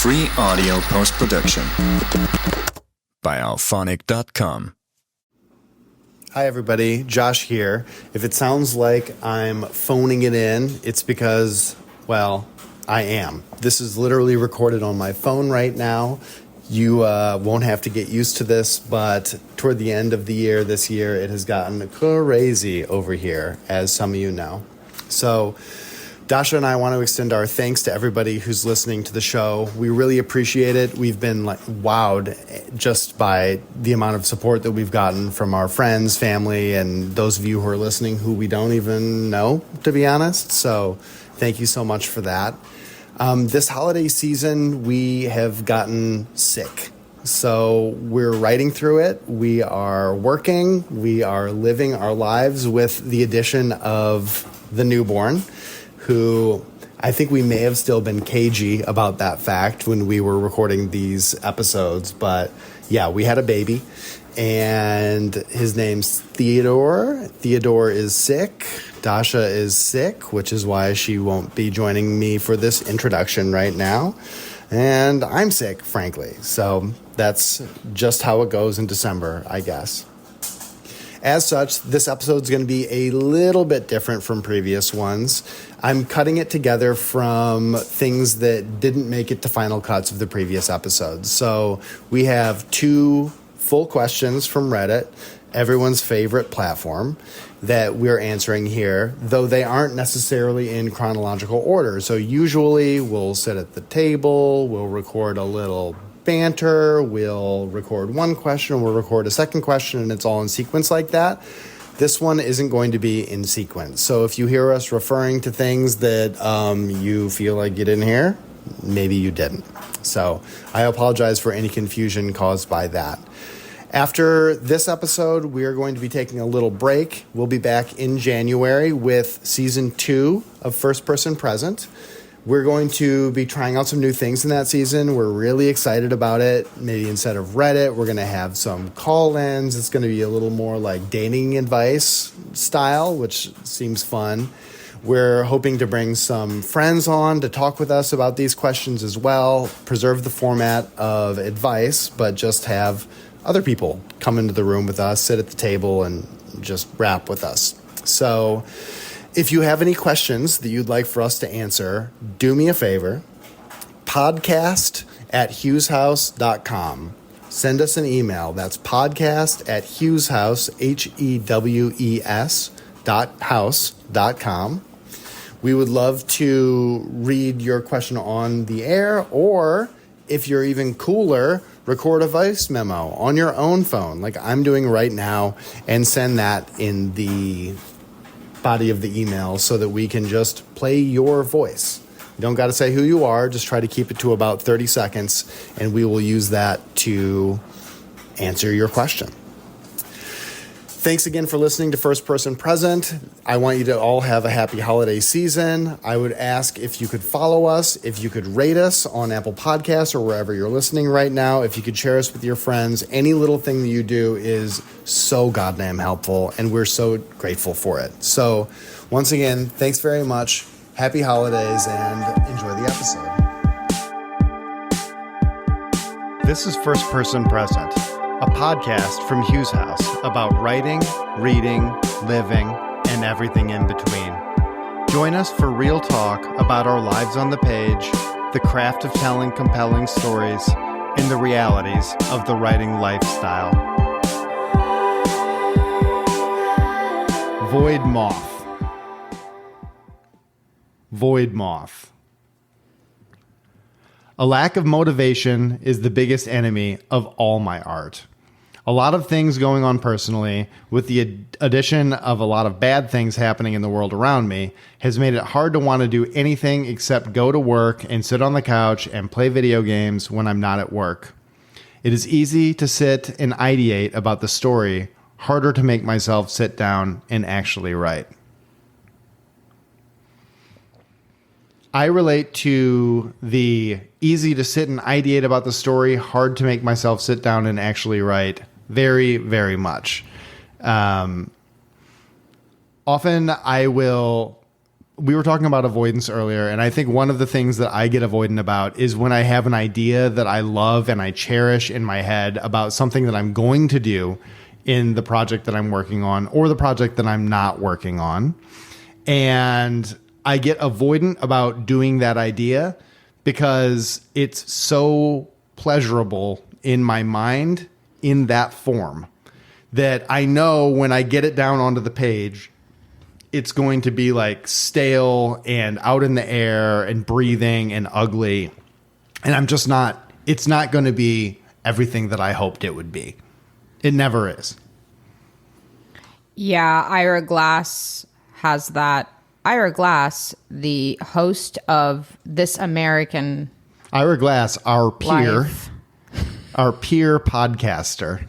Free audio post-production by alphonic.com. Hi everybody, Josh here. If it sounds like I'm phoning it in, it's because, well, I am. This is literally recorded on my phone right now. You won't have to get used to this, but toward the end of the year, this year, it has gotten crazy over here, as some of you know. So Dasha and I want to extend our thanks to everybody who's listening to the show. We really appreciate it. We've been wowed just by the amount of support that we've gotten from our friends, family, and those of you who are listening who we don't even know, to be honest. So thank you so much for that. This holiday season, we have gotten sick. So we're writing through it. We are working. We are living our lives with the addition of the newborn, who I think we may have still been cagey about that fact when we were recording these episodes. But yeah, we had a baby, and his name's Theodore. Theodore is sick. Dasha is sick, which is why she won't be joining me for this introduction right now. And I'm sick, frankly. So that's just how it goes in December, I guess. As such, this episode is going to be a little bit different from previous ones. I'm cutting it together from things that didn't make it to final cuts of the previous episodes. So we have 2 full questions from Reddit, everyone's favorite platform, that we're answering here, though they aren't necessarily in chronological order. So usually we'll sit at the table, we'll record a little banter, we'll record one question, we'll record a second question, and it's all in sequence like that. This one isn't going to be in sequence. So if you hear us referring to things that you feel like you didn't hear, maybe you didn't. So I apologize for any confusion caused by that. After this episode, we are going to be taking a little break. We'll be back in January with Season 2 of First Person Present. We're going to be trying out some new things in that season. We're really excited about it. Maybe instead of Reddit, we're going to have some call-ins. It's going to be a little more like dating advice style, which seems fun. We're hoping to bring some friends on to talk with us about these questions as well. Preserve the format of advice, but just have other people come into the room with us, sit at the table, and just rap with us. So if you have any questions that you'd like for us to answer, do me a favor, podcast@hugheshouse.com. Send us an email. That's podcast@hugheshouse, HEWES.house.com. We would love to read your question on the air, or if you're even cooler, record a voice memo on your own phone, like I'm doing right now, and send that in the body of the email so that we can just play your voice. You don't got to say who you are. Just try to keep it to about 30 seconds, and we will use that to answer your question. Thanks again for listening to First Person Present. I want you to all have a happy holiday season. I would ask if you could follow us, if you could rate us on Apple Podcasts or wherever you're listening right now, if you could share us with your friends. Any little thing that you do is so goddamn helpful, and we're so grateful for it. So once again, thanks very much. Happy holidays, and enjoy the episode. This is First Person Present, a podcast from Hughes House about writing, reading, living, and everything in between. Join us for real talk about our lives on the page, the craft of telling compelling stories, and the realities of the writing lifestyle. Void Moth. Void Moth. A lack of motivation is the biggest enemy of all my art. A lot of things going on personally, with the addition of a lot of bad things happening in the world around me, has made it hard to want to do anything except go to work and sit on the couch and play video games when I'm not at work. It is easy to sit and ideate about the story, harder to make myself sit down and actually write. I relate to the easy to sit and ideate about the story, hard to make myself sit down and actually write very, very much. Often I will we were talking about avoidance earlier, and I think one of the things that I get avoidant about is when I have an idea that I love and I cherish in my head about something that I'm going to do in the project that I'm working on or the project that I'm not working on. And I get avoidant about doing that idea because it's so pleasurable in my mind in that form that I know when I get it down onto the page, it's going to be like stale and out in the air and breathing and ugly. And I'm just not, it's not going to be everything that I hoped it would be. It never is. Yeah, Ira Glass has that. Ira Glass, the host of This American Ira Glass, our peer, Life. our peer podcaster.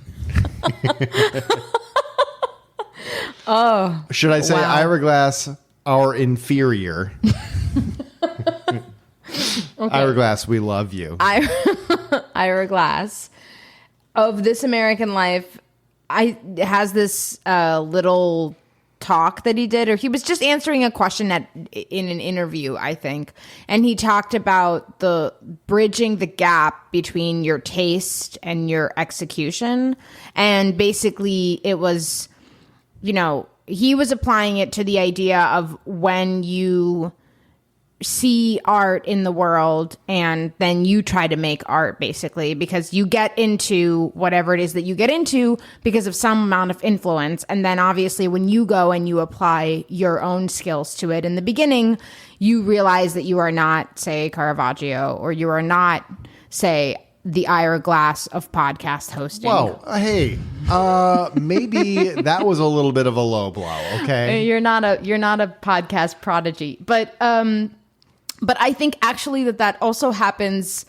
Oh, should I say wow. Ira Glass, our inferior? Okay. Ira Glass, we love you. Ira Glass of This American Life has this little talk that he did, or he was just answering a question in an interview, I think, and he talked about the bridging the gap between your taste and your execution, and basically it was, he was applying it to the idea of when you see art in the world and then you try to make art, basically, because you get into whatever it is that you get into because of some amount of influence. And then obviously when you go and you apply your own skills to it in the beginning, you realize that you are not, say, Caravaggio, or you are not, say, the Ira Glass of podcast hosting. Whoa, hey, maybe that was a little bit of a low blow. Okay, you're not a podcast prodigy, but I think actually that also happens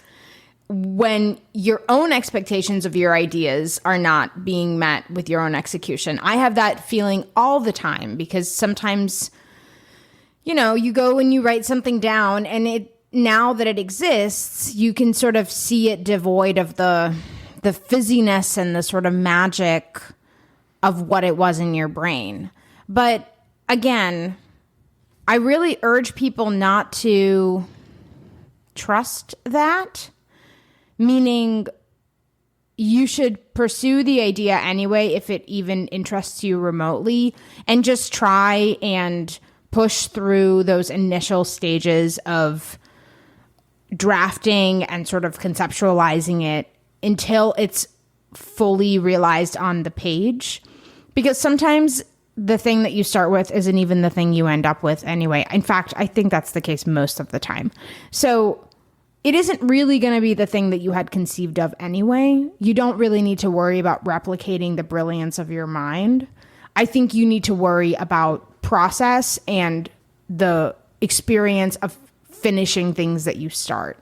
when your own expectations of your ideas are not being met with your own execution. I have that feeling all the time because sometimes, you go and you write something down and now that it exists, you can sort of see it devoid of the fizziness and the sort of magic of what it was in your brain. But again, I really urge people not to trust that, meaning you should pursue the idea anyway if it even interests you remotely, and just try and push through those initial stages of drafting and sort of conceptualizing it until it's fully realized on the page. Because sometimes the thing that you start with isn't even the thing you end up with anyway. In fact, I think that's the case most of the time. So it isn't really going to be the thing that you had conceived of anyway. You don't really need to worry about replicating the brilliance of your mind. I think you need to worry about process and the experience of finishing things that you start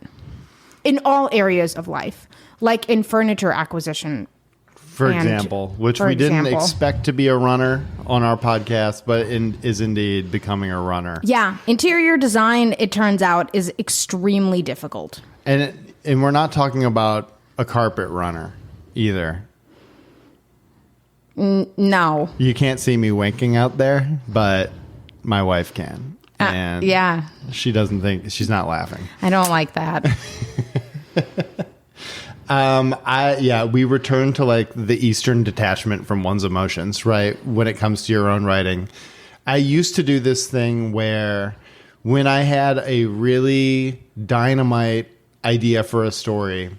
in all areas of life, like in furniture acquisition. For example, which we didn't expect to be a runner on our podcast, but is indeed becoming a runner. Yeah. Interior design, it turns out, is extremely difficult. And we're not talking about a carpet runner either. No. You can't see me winking out there, but my wife can. And yeah. She doesn't think, she's not laughing. I don't like that. We return to like the Eastern detachment from one's emotions, right? When it comes to your own writing. I used to do this thing where when I had a really dynamite idea for a story,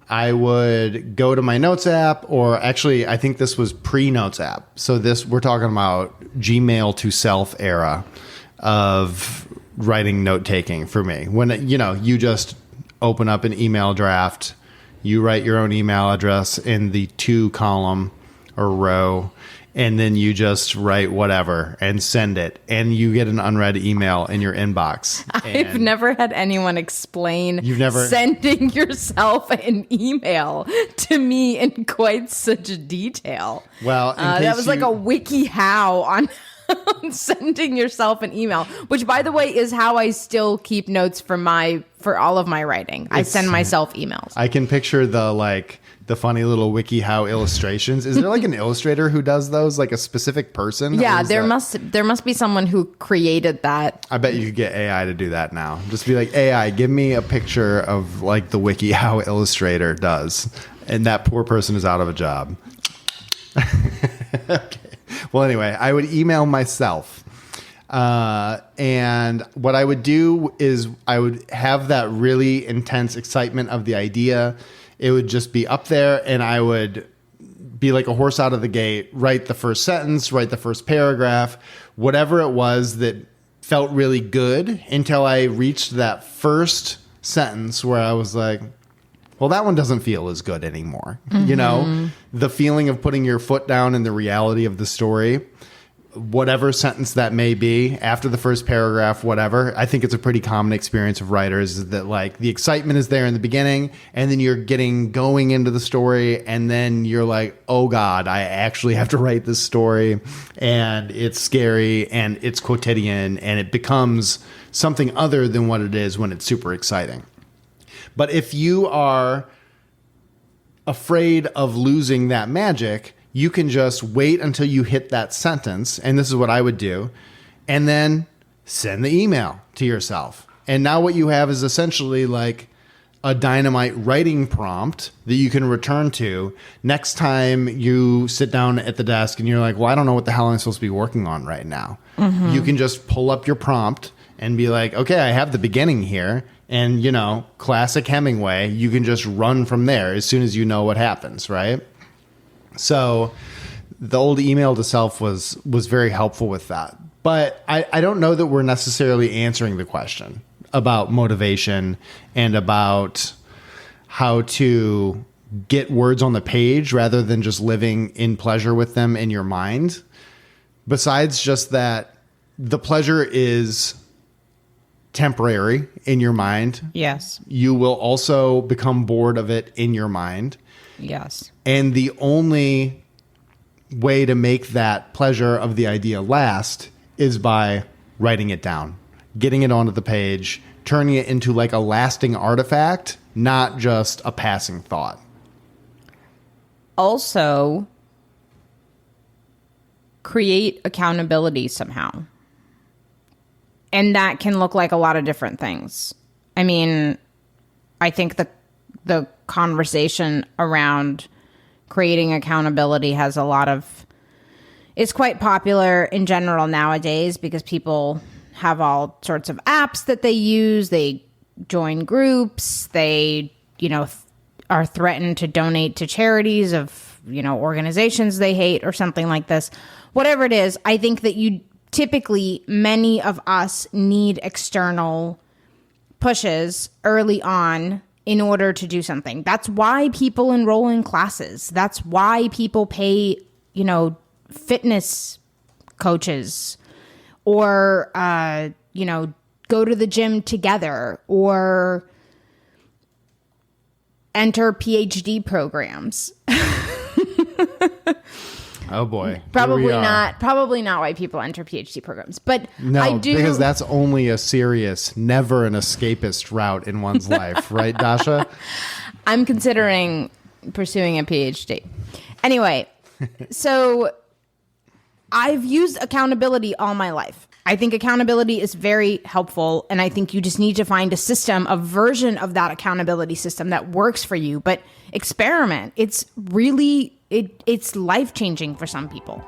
I would go to my notes app, or actually, I think this was pre-notes app. So we're talking about Gmail to self era of writing note taking for me. When, you just open up an email draft, you write your own email address in the 2 column or row, and then you just write whatever and send it, and you get an unread email in your inbox. I've never had anyone explain sending yourself an email to me in quite such detail. Well, that was like a WikiHow on sending yourself an email, which, by the way, is how I still keep notes for all of my writing. I send myself emails. I can picture the funny little WikiHow illustrations. Is there like an illustrator who does those, like a specific person? Yeah, there must be someone who created that. I bet you could get AI to do that now. Just be like, AI, give me a picture of like the WikiHow illustrator does. And that poor person is out of a job. Okay. Well, anyway, I would email myself. And what I would do is I would have that really intense excitement of the idea. It would just be up there, and I would be like a horse out of the gate, write the first sentence, write the first paragraph, whatever it was that felt really good until I reached that first sentence where I was like, well, that one doesn't feel as good anymore. Mm-hmm. You know, the feeling of putting your foot down in the reality of the story, whatever sentence that may be after the first paragraph, whatever. I think it's a pretty common experience of writers is that like the excitement is there in the beginning and then you're going into the story and then you're like, oh God, I actually have to write this story and it's scary and it's quotidian and it becomes something other than what it is when it's super exciting. But if you are afraid of losing that magic, you can just wait until you hit that sentence, and this is what I would do, and then send the email to yourself. And now what you have is essentially like a dynamite writing prompt that you can return to next time you sit down at the desk and you're like, well, I don't know what the hell I'm supposed to be working on right now. Mm-hmm. You can just pull up your prompt and be like, okay, I have the beginning here. And, you know, classic Hemingway, you can just run from there as soon as you know what happens, right? So the old email to self was very helpful with that. But I don't know that we're necessarily answering the question about motivation and about how to get words on the page rather than just living in pleasure with them in your mind. Besides just that, the pleasure is temporary in your mind. Yes. You will also become bored of it in your mind. Yes. And the only way to make that pleasure of the idea last is by writing it down, getting it onto the page, turning it into like a lasting artifact, not just a passing thought. Also, create accountability somehow. And that can look like a lot of different things. I mean, I think the conversation around creating accountability has a lot of... It's quite popular in general nowadays because people have all sorts of apps that they use. They join groups. They, are threatened to donate to charities of, organizations they hate or something like this. Whatever it is, I think that typically, many of us need external pushes early on in order to do something. That's why people enroll in classes. That's why people pay, fitness coaches or, go to the gym together or enter PhD programs. Oh boy. Probably not why people enter PhD programs. But no, I do, because that's only a serious, never an escapist route in one's life, right, Dasha? I'm considering pursuing a PhD. Anyway, so I've used accountability all my life. I think accountability is very helpful, and I think you just need to find a system, a version of that accountability system that works for you. But experiment. It's really... It's life-changing for some people.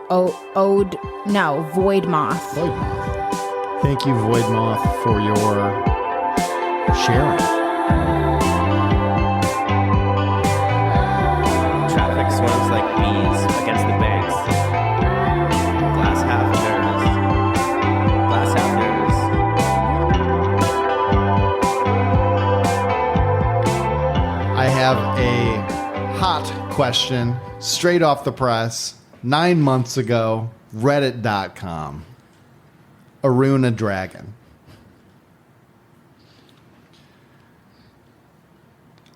Void Moth. Void Moth. Thank you, Void Moth, for your sharing. Traffic swerves like bees against the banks. Glass half theirs. Glass half theirs. I have a hot question straight off the press 9 months ago, reddit.com. Aruna Dragon.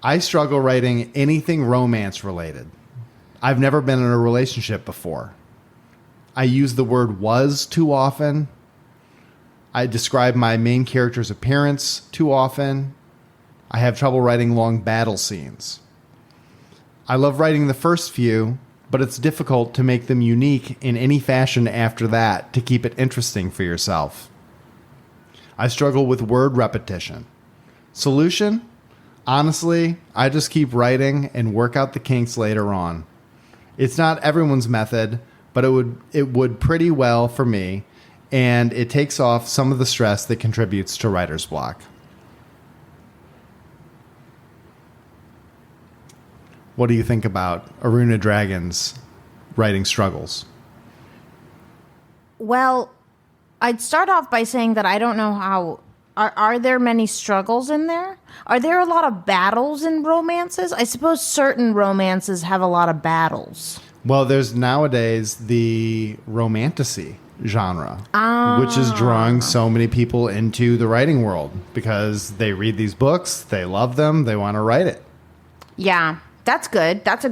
I struggle writing anything romance related. I've never been in a relationship before. I use the word was too often. I describe my main character's appearance too often. I have trouble writing long battle scenes. I love writing the first few, but it's difficult to make them unique in any fashion after that to keep it interesting for yourself. I struggle with word repetition. Solution? Honestly, I just keep writing and work out the kinks later on. It's not everyone's method, but it would pretty well for me, and it takes off some of the stress that contributes to writer's block. What do you think about Aruna Dragon's writing struggles? Well, I'd start off by saying that I don't know how... Are there many struggles in there? Are there a lot of battles in romances? I suppose certain romances have a lot of battles. Well, there's nowadays the romantasy genre, which is drawing so many people into the writing world because they read these books, they love them, they want to write it. Yeah, that's good. That's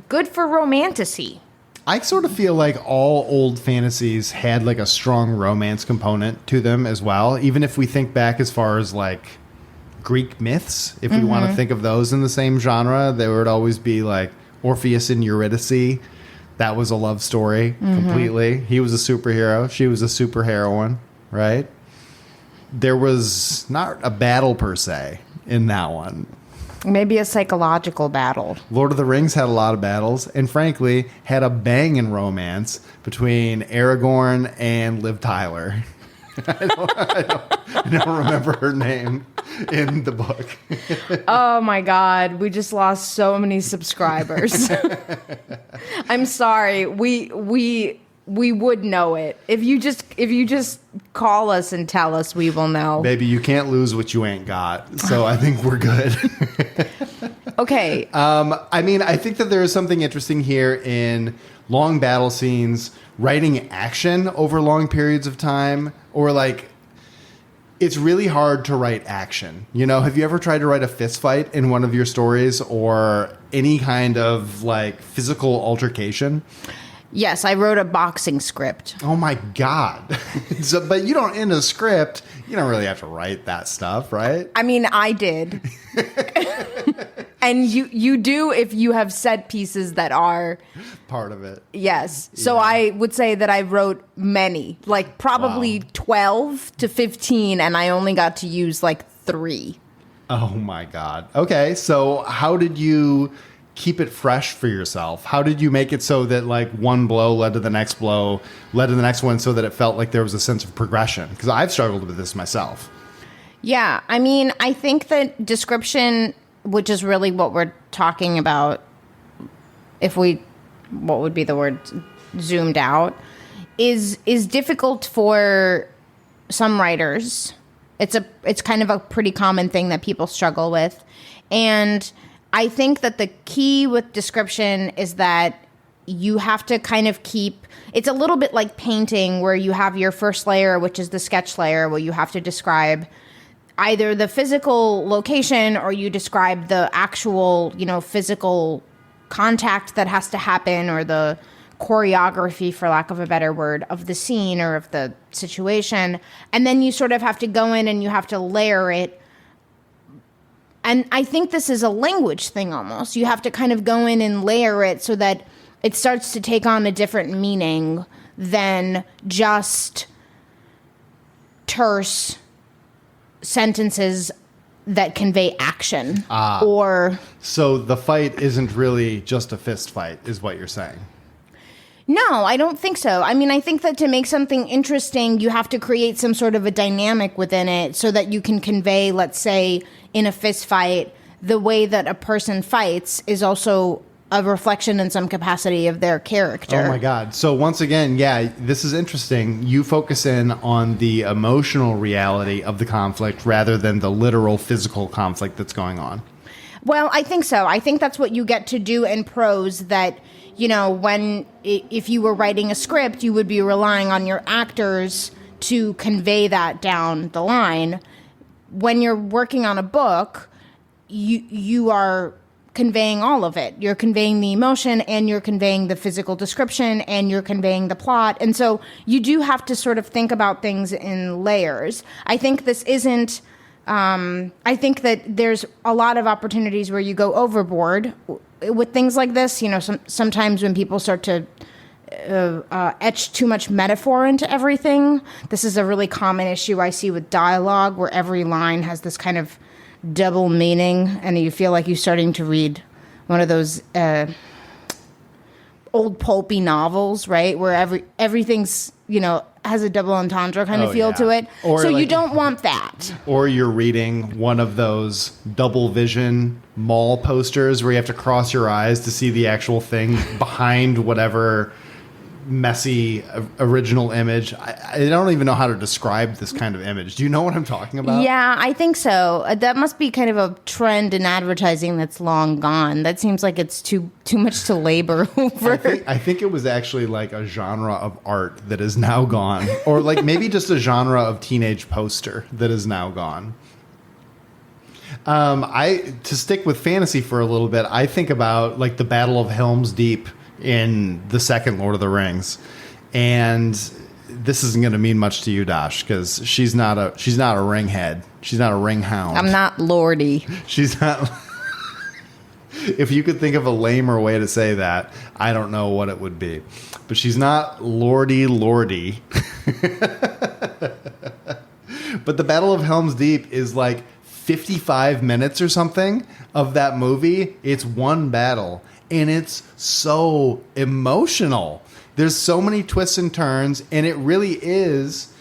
good for romantasy. I sort of feel like all old fantasies had like a strong romance component to them as well. Even if we think back as far as like Greek myths, if we want to think of those in the same genre, there would always be like Orpheus and Eurydice. That was a love story completely. He was a superhero. She was a superheroine, right? There was not a battle per se in that one. Maybe a psychological battle. Lord of the Rings had a lot of battles, and frankly, had a banging romance between Aragorn and Liv Tyler. I don't remember her name in the book. Oh my God, we just lost so many subscribers. I'm sorry. We would know it. If you just call us and tell us, we will know. Baby, you can't lose what you ain't got. So I think we're good. Okay. I mean, I think that there is something interesting here in long battle scenes, writing action over long periods of time, or like, it's really hard to write action. You know, have you ever tried to write a fist fight in one of your stories or any kind of like physical altercation? Yes, I wrote a boxing script. Oh my God. But you don't, in a script, you don't really have to write that stuff, right? I mean, I did. And you do if you have set pieces that are part of it. Yes. So Yeah. I would say that I wrote many, like probably 12 to 15, and I only got to use like 3. Oh my God. Okay. So how did you keep it fresh for yourself? How did you make it so that like one blow led to the next blow, led to the next one, so that it felt like there was a sense of progression? Because I've struggled with this myself. Yeah. I mean, I think that description, which is really what we're talking about, what would be the word, zoomed out, is difficult for some writers. It's kind of a pretty common thing that people struggle with. And I think that the key with description is that you have to kind of keep, it's a little bit like painting where you have your first layer, which is the sketch layer, where you have to describe either the physical location or you describe the actual, physical contact that has to happen, or the choreography, for lack of a better word, of the scene or of the situation. And then you sort of have to go in and you have to layer it. And I think this is a language thing almost. You have to kind of go in and layer it so that it starts to take on a different meaning than just terse sentences that convey action. So the fight isn't really just a fist fight, is what you're saying? No, I don't think so. I mean, I think that to make something interesting, you have to create some sort of a dynamic within it so that you can convey, let's say, in a fist fight, the way that a person fights is also a reflection in some capacity of their character. Oh my God. So once again, yeah, this is interesting. You focus in on the emotional reality of the conflict rather than the literal physical conflict that's going on. Well, I think so. I think that's what you get to do in prose that, if you were writing a script, you would be relying on your actors to convey that down the line. When you're working on a book, you are conveying all of it. You're conveying the emotion, and you're conveying the physical description, and you're conveying the plot. And so you do have to sort of think about things in layers. I think this isn't, I think that there's a lot of opportunities where you go overboard with things like this. You know, sometimes when people start to etch too much metaphor into everything. This is a really common issue I see with dialogue, where every line has this kind of double meaning, and you feel like you're starting to read one of those old pulpy novels, right? Where everything's, you know, has a double entendre kind of feel to it. Or so like, you don't want that. Or you're reading one of those double vision mall posters where you have to cross your eyes to see the actual thing behind whatever messy original image. I don't even know how to describe this kind of image. Do you know what I'm talking about? Yeah, I think so. That must be kind of a trend in advertising that's long gone. That seems like it's too much to labor over. I think it was actually like a genre of art that is now gone, or like maybe just a genre of teenage poster that is now gone. To stick with fantasy for a little bit, I think about like the Battle of Helm's Deep in the second Lord of the Rings, and this isn't going to mean much to you, Dash, because she's not a ring head. She's not a ring hound. I'm not lordy. She's not. If you could think of a lamer way to say that, I don't know what it would be. But she's not lordy. But the Battle of Helm's Deep is like 55 minutes or something of that movie. It's one battle. And it's so emotional. There's so many twists and turns, and it really is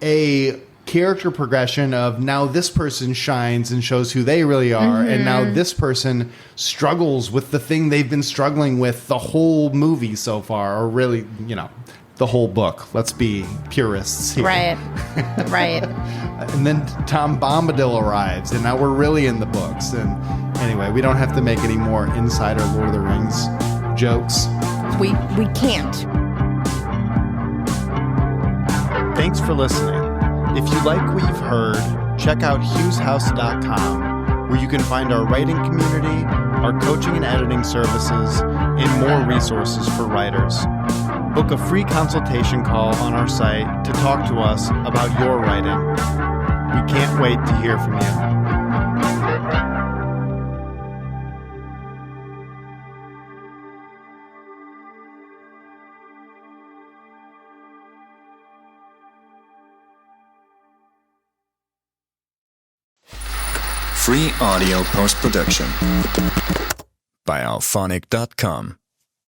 a character progression of now this person shines and shows who they really are, and now this person struggles with the thing they've been struggling with the whole movie so far, or really, you know, the whole book. Let's be purists here. Right. Right. And then Tom Bombadil arrives, and now we're really in the books. And anyway, we don't have to make any more insider Lord of the Rings jokes. We can't. Thanks for listening. If you like what you've heard, check out hugheshouse.com, where you can find our writing community, our coaching and editing services, and more resources for writers. Book a free consultation call on our site to talk to us about your writing. We can't wait to hear from you. Free audio post-production by alphonic.com.